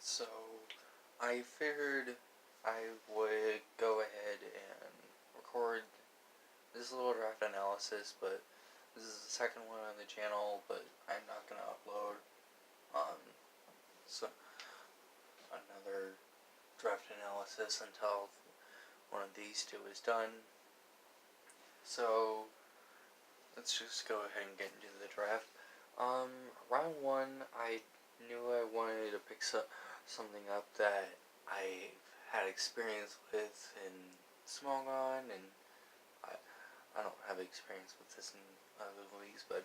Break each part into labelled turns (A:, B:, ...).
A: So, I figured I would go ahead and record this little draft analysis, but this is the second one on the channel, but I'm not going to upload so another draft analysis until one of these two is done. So, let's just go ahead and get into the draft. Round one, I knew I wanted to pick something up that I had experience with in Smogon, and I don't have experience with this in other leagues, but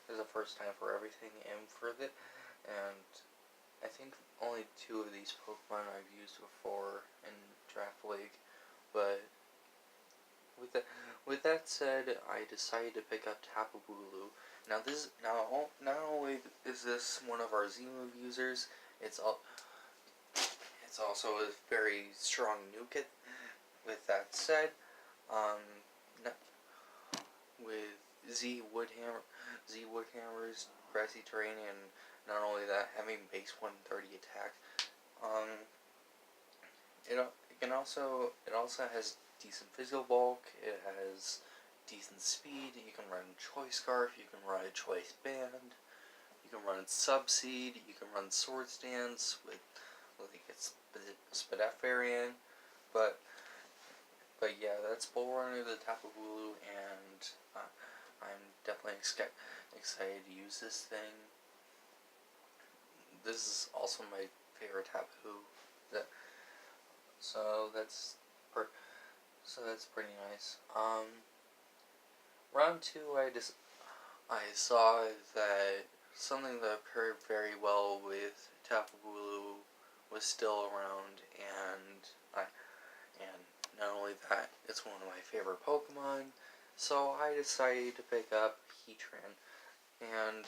A: there's a first time for everything, and I think only two of these Pokemon I've used before in Draft League, but with that said, I decided to pick up Tapu Bulu. Now not only is this one of our Z-Move users, it's also a very strong nuke. With that said, with Z Woodhammer's grassy terrain, and not only that, having base 130 attack, it also has decent physical bulk. It has decent speed. You can run Choice Scarf. You can run Choice Band. You can run Subseed. You can run Swords Dance with its Spadef variant. But yeah, that's Bull Runner, the Tapu Bulu, and I'm definitely excited to use this thing. This is also my favorite Tapu. So that's pretty nice. Round two, I saw that something that paired very well with Tapu Bulu was still around, and not only that, it's one of my favorite Pokemon. So I decided to pick up Heatran. And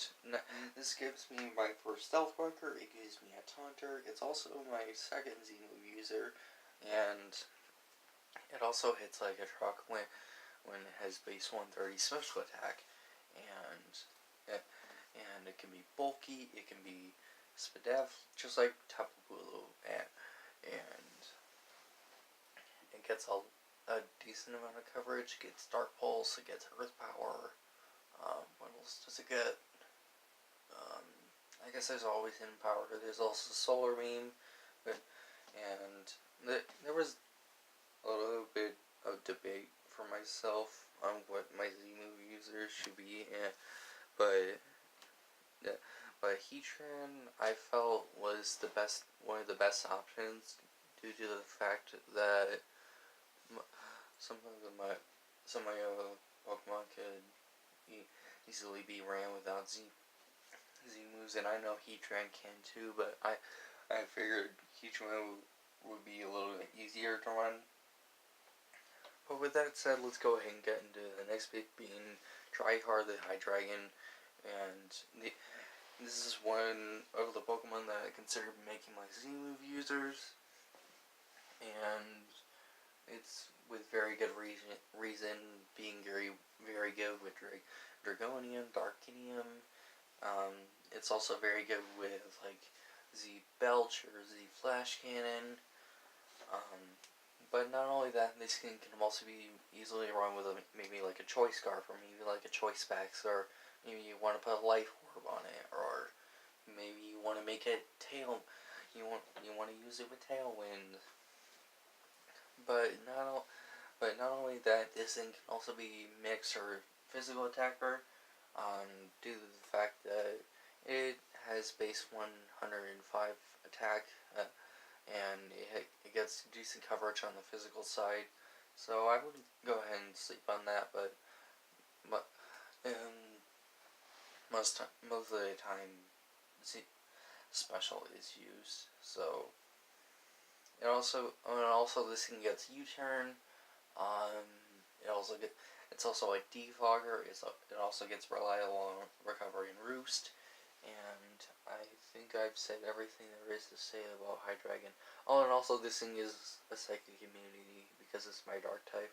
A: this gives me my first Stealth Walker, it gives me a Taunter, it's also my second Z-Move user, and it also hits like a truck when it has base 130 special attack, and it can be bulky, it can be Spadef, just like Tapu Bulu, and it gets a decent amount of coverage. It gets Dark Pulse, it gets Earth Power. What else does it get? I guess there's always Hidden Power. There's also Solar Beam, and there was a little bit of debate for myself on what my Z-Move users should be, but Heatran I felt was one of the best options due to the fact that some of my Pokemon could easily be ran without Z-Moves, and I know Heatran can too, but I figured Heatran would be a little bit easier to run. But with that said, let's go ahead and get into the next bit, being Tryhard the Hydreigon, and this is one of the Pokemon that I consider making my Z-Move users, and it's with very good reason being very, very good with Dragonium, Darkinium. It's also very good with like Z Belch or Z Flash Cannon. But not only that, this thing can also be easily run with maybe like a Choice Scarf, or maybe like a Choice Specs, or maybe you want to put a Life Orb on it, or maybe you want to make it you want to use it with Tailwind. But not only that, this thing can also be mixed or physical attacker, due to the fact that it has base 105 attack, and it gets decent coverage on the physical side. So I would go ahead and sleep on that, but most of the time, special is used. So also this thing gets U-turn. It's also like Defogger. It also gets reliable on recovery and Roost. And I think I've said everything there is to say about Hydreigon. Oh, and also this thing is a Psychic Immunity because it's my Dark type.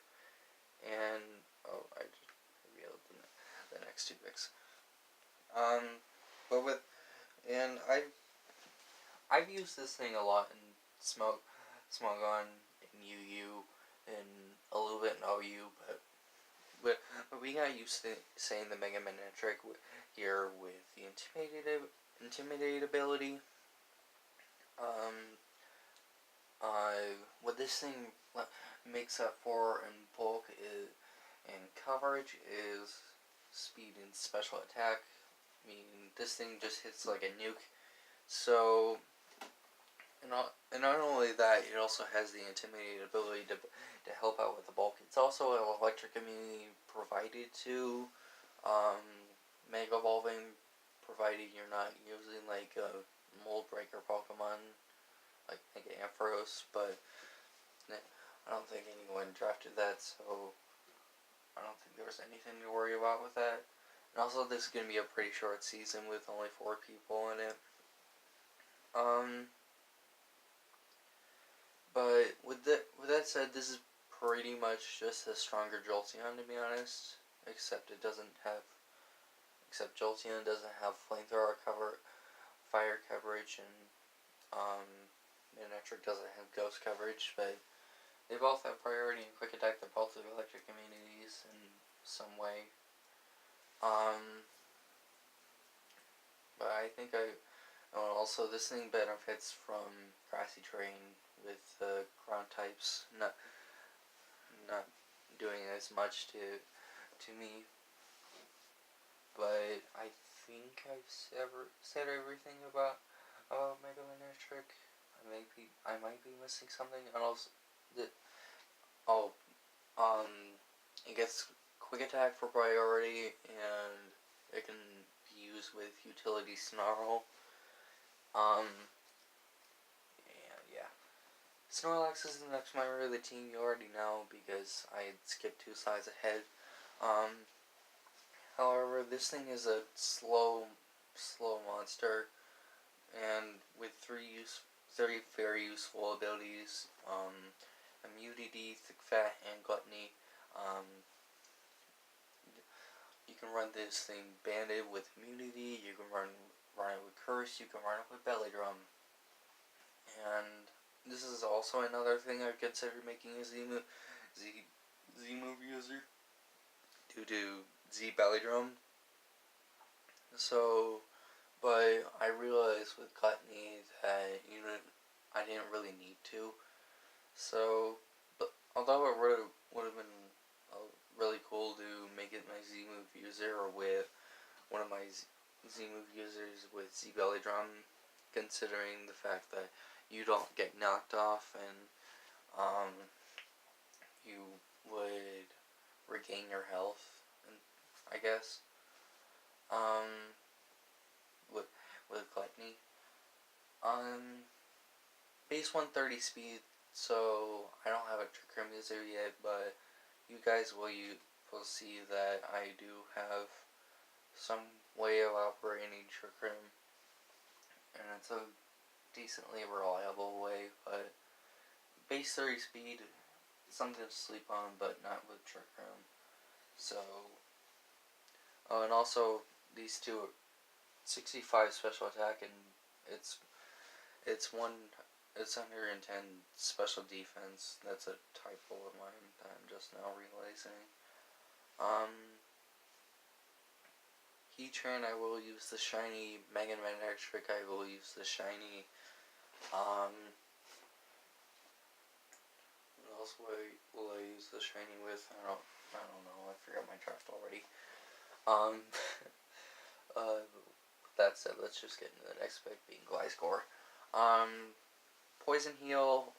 A: And I just revealed the next two picks. But with and I've used this thing a lot in Smogon, in UU, and a little bit in OU, but we got used to saying the Mega Man trick here with the intimidate ability. Um, what this thing makes up for in bulk is and coverage is speed and special attack. I mean, this thing just hits like a nuke. So, and not only that, it also has the intimidating ability to help out with the bulk. It's also an electric immunity provided to Mega Evolving, provided you're not using like a Mold Breaker Pokemon like Ampharos, but I don't think anyone drafted that, so I don't think there was anything to worry about with that. And also, this is going to be a pretty short season with only 4 people in it. But with that said, this is pretty much just a stronger Jolteon, to be honest. Except Jolteon doesn't have flamethrower fire coverage, and Manectric doesn't have ghost coverage, but they both have priority and quick attack. They're both electric immunities in some way. But I think also this thing benefits from grassy terrain with ground types not doing as much to me. But I think I've said everything about Mega Manectric. I might be missing something. And also, it gets quick attack for priority, and it can be used with utility Snarl. Yeah. Snorlax is the next member of the team. You already know because I had skipped 2 slides ahead. However, this thing is a slow monster, and with 3 very useful abilities, Immunity, Thick Fat, and Gluttony. You can run this thing banded with Immunity, you can run it with Curse, you can run it with Belly Drum. And this is also another thing I've considered making a Z-move user due to Z Belly Drum. So, but I realized with Gluttony that I didn't really need to. So, but although it would have been really cool to make it my Z-move user or with one of my Z-move users with Z Belly Drum, considering the fact that you don't get knocked off and you would regain your health, I guess, with Gluttony. Base 130 speed, so I don't have a Trick Room user yet, but you guys will see that I do have some way of operating Trick Room, and it's a decently reliable way, but base 30 speed is something to sleep on, but not with Trick Room. So, and also these two 65 special attack, and it's 110 special defense. That's a typo of mine that I'm just now realizing. Heatran, I will use the shiny. Mega Manectric, I will use the shiny. What else will I use the shiny with? I don't know. I forgot my draft already. That said, let's just get into the next pick, being Gliscor. Poison Heal.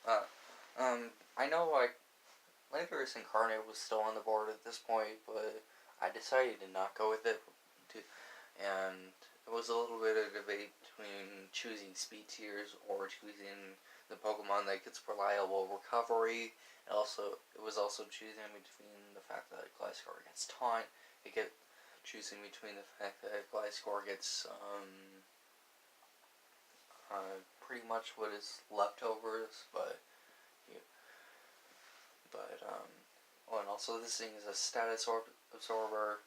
A: I know Landorus Incarnate was still on the board at this point, but I decided to not go with it. And it was a little bit of a debate between choosing speed tiers or choosing the Pokemon that gets reliable recovery. And also, it was also choosing between the fact that Gliscor gets taunt, choosing between the fact that Gliscor gets pretty much what is leftovers, and also this thing is a status absorber.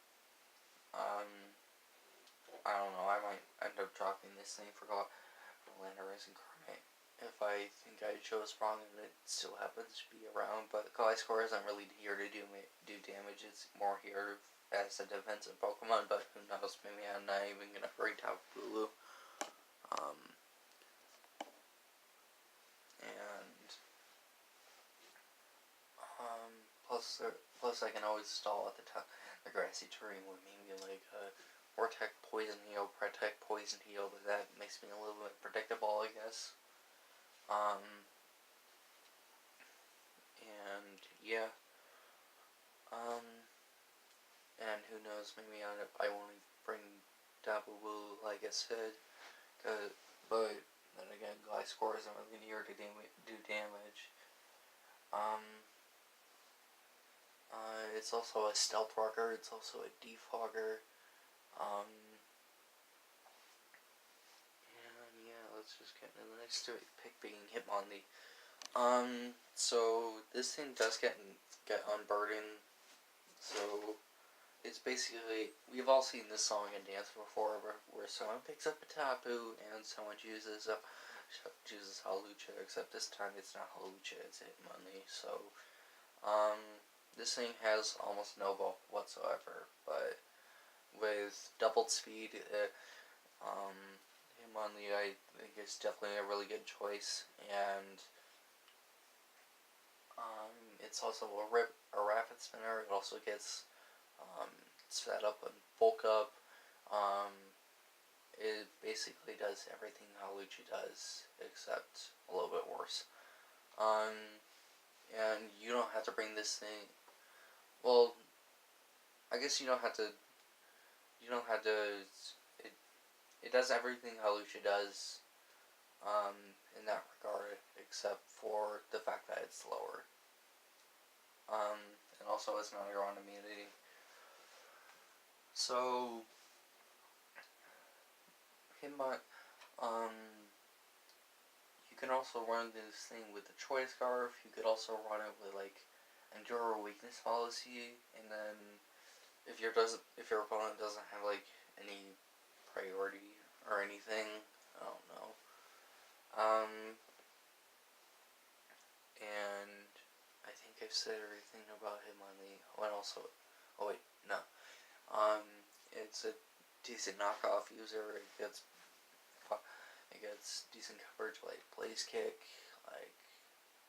A: I don't know, I might end up dropping this thing for Landorus Incarnate. if I think I chose wrong and it still happens to be around. But Gliscor isn't really here to do damage. It's more here as a defensive Pokemon. But who knows? Maybe I'm not even gonna bring Tapu Bulu. And plus I can always stall at the grassy terrain with maybe like a Vortec Poison Heal, Protect Poison Heal, but that makes me a little bit predictable, I guess. And yeah. And who knows, maybe I won't bring Tapu Bulu, like I said, but then again, Gliscor isn't really here to do damage. It's also a Stealth Rocker, it's also a Defogger. And yeah, let's just get into the next pick being Hitmonlee. So this thing does get unburdened. So it's basically, we've all seen this song and dance before, where someone picks up a Tapu and someone chooses Hawlucha, except this time it's not Hawlucha, it's Hitmonlee. So this thing has almost no bulk whatsoever, but with doubled speed, Hitmonlee I think is definitely a really good choice, and it's also a rapid spinner. It also gets set up and bulk up. It basically does everything Hawlucha does, except a little bit worse. And you don't have to bring this thing. Well, I guess you don't have to. It does everything Hawlucha does. In that regard, except for the fact that it's slower. And also it's not a ground immunity. So, Hitmon, you can also run this thing with the Choice Scarf. You could also run it with like Endure Weakness Policy, and then if your opponent doesn't have like any priority or anything, I don't know. And I think I've said everything about Hitmonlee. Oh wait, no. It's a decent knockoff user. It gets decent coverage like Blaze Kick, like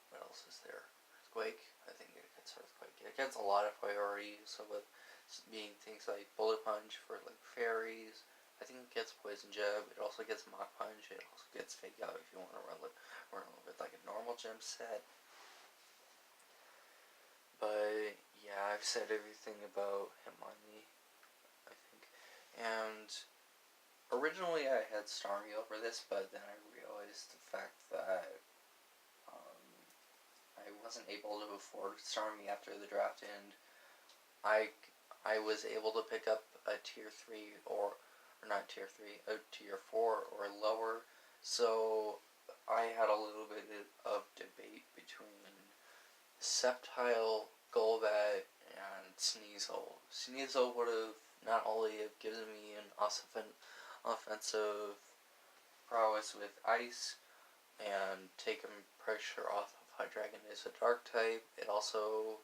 A: what else is there? Earthquake. I think it gets Earthquake. It gets a lot of priority. So with being things like Bullet Punch for like fairies, I think it gets Poison Jab. It also gets Mach Punch. It also gets Fake Out if you want to run with like a normal gym set. But yeah, I've said everything about Hitmonlee, I think. And originally I had Starmie over this, but then I realized the fact that I wasn't able to afford Starmie after the draft, and I was able to pick up a tier 3 or not tier 3, a tier 4 or lower. So I had a little bit of debate between Sceptile, Golbat, and Sneasel. Sneasel would have not only have given me an offensive prowess with Ice and taken pressure off of Hydreigon as a Dark type, it also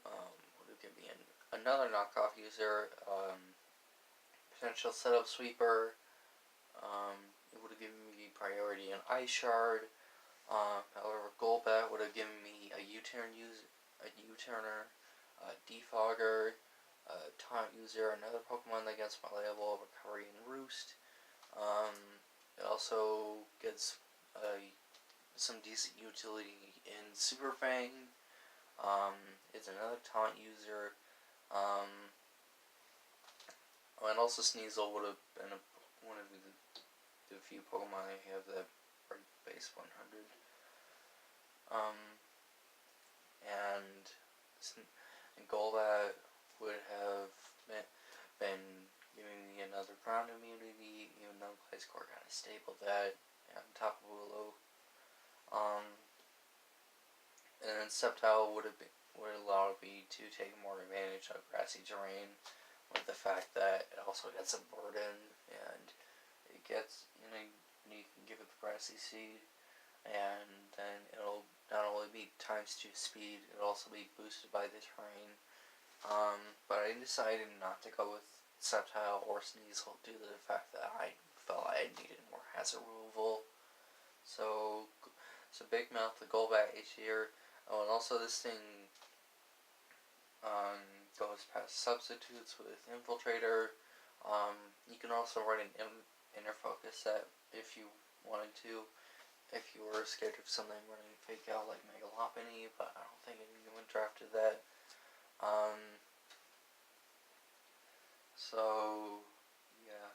A: would have given me another knockoff user, potential setup sweeper. It would have given me priority in Ice Shard. However, Golbat would have given me a U-turner, Defogger, Taunt user, another Pokemon that gets my level of Recovery and Roost. It also gets some decent utility in Super Fang. It's another Taunt user. And also Sneasel would have been one of the few Pokemon I have that break base 100. And Golbat would have been giving me another ground immunity, even though Gliscor kind of stapled that, and Tapu Bulu. And then Sceptile would allow me to take more advantage of grassy terrain, with the fact that it also gets a burden, and it gets, you can give it the grassy seed. and then it'll not only be times 2 speed, it'll also be boosted by the terrain. But I decided not to go with Sceptile or Sneasel due to the fact that I felt I needed more hazard removal. So Big Mouth, the Golbat H here. Oh, and also this thing goes past substitutes with Infiltrator. You can also run an Inner Focus set if you wanted to. If you were scared of something running Fake Out like Megalopony, but I don't think anyone drafted that. So, yeah.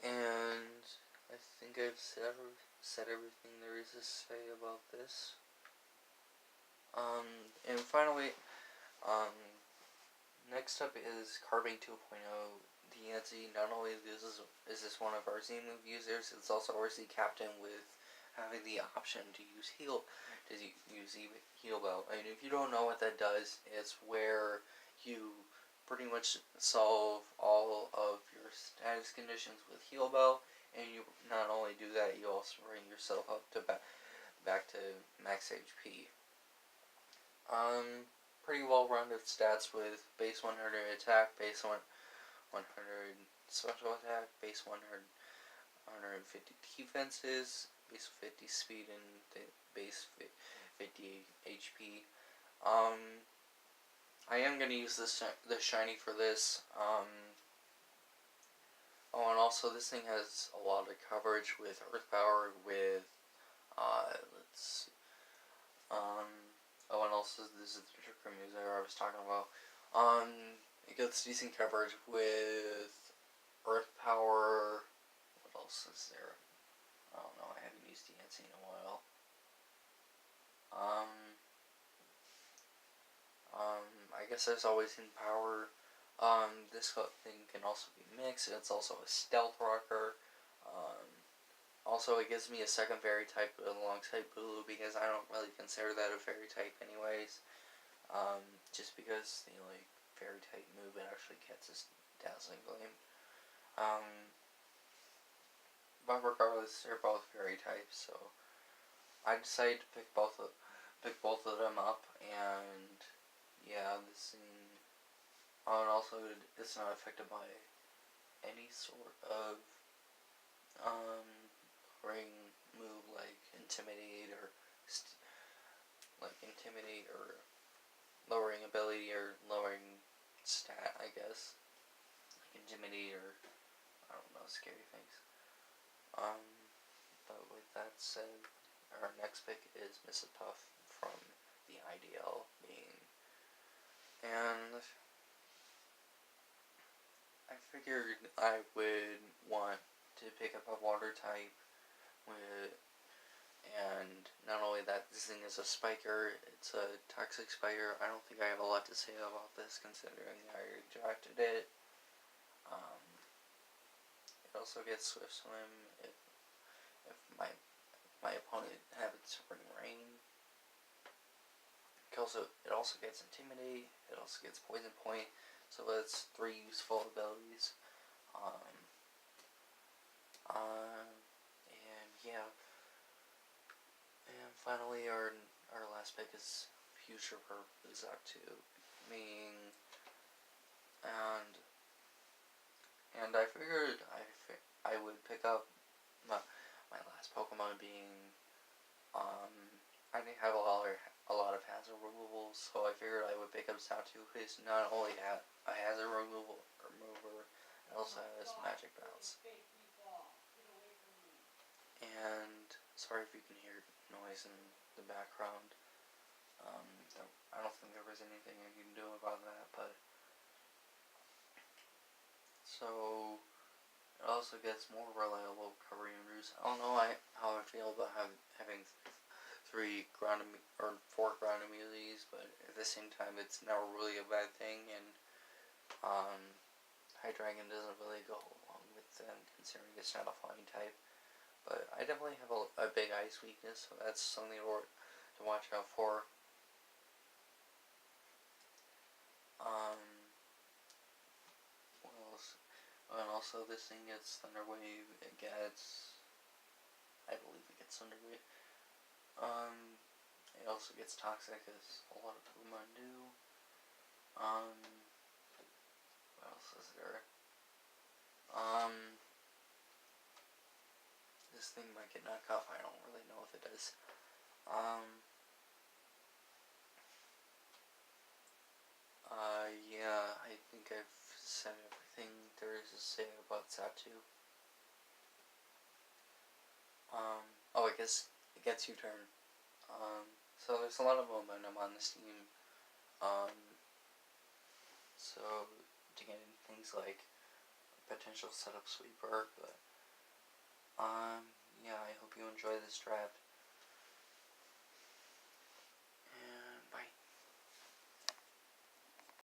A: And I think I've said everything there is to say about this. And finally, next up is Carbine 2.0 DNZ. Not only is this one of our Z-Move users, it's also our Z Captain with having the option to use Heal Bell. And if you don't know what that does, it's where you pretty much solve all of your status conditions with Heal Bell, and you not only do that, you also bring yourself up to back to max HP. Pretty well-rounded stats with base 100 attack, base 100 special attack, base 150 defenses, base 50 speed, and base 50 HP. I am going to use the shiny for this. And also this thing has a lot of coverage with Earth Power, with, and also this is the Trick Music I was talking about. It gets decent coverage with Earth Power. What else is there? I don't know, I haven't used DNC in a while. I guess there's always in power. This thing can also be mixed. It's also a stealth rocker. Also, it gives me a second fairy type alongside Bulu because I don't really consider that a fairy type anyways. Just because the fairy type move it actually gets is Dazzling Gleam. But regardless, they're both fairy types, so I decided to pick both of them up, and yeah, this thing. And also, it's not affected by any sort of ring move like Intimidate or lowering ability or lowering stat, I guess. Like Intimidate or I don't know, scary things. But with that said, our next pick is Mrs. Puff from the IDL being, and I figured I would want to pick up a water type and not only that, this thing is a spiker, it's a toxic spiker. I don't think I have a lot to say about this considering I already drafted it. It also gets Swift Swim if my opponent happens to bring rain. It also gets Intimidate, it also gets Poison Point, so that's 3 useful abilities. And yeah. And finally, our last pick is Future Purpose Act 2, being, and I figured I would pick up my last Pokemon being, I didn't have a lot of hazard removal, so I figured I would pick up Satu, who's not only a hazard remover, it also has Magic Bounce. And sorry if you can hear noise in the background. I don't think there was anything I can do about that, but so it also gets more reliable recovery and routes. I don't know how I feel about having 4 ground immunities, but at the same time it's not really a bad thing, and Hydreigon doesn't really go along with them considering it's not a flying type. But I definitely have a big ice weakness, so that's something to watch out for. What else? And also this thing gets Thunder Wave, I believe it gets Thunder Wave. It also gets toxic, as a lot of Pokemon do. What else is there? This thing might get knocked off. I don't really know if it does. Yeah, I think I've said everything there is to say about Satu. I guess it gets your turn. So there's a lot of momentum on this team. So to get into things like potential setup sweeper, but yeah, I hope you enjoy this draft.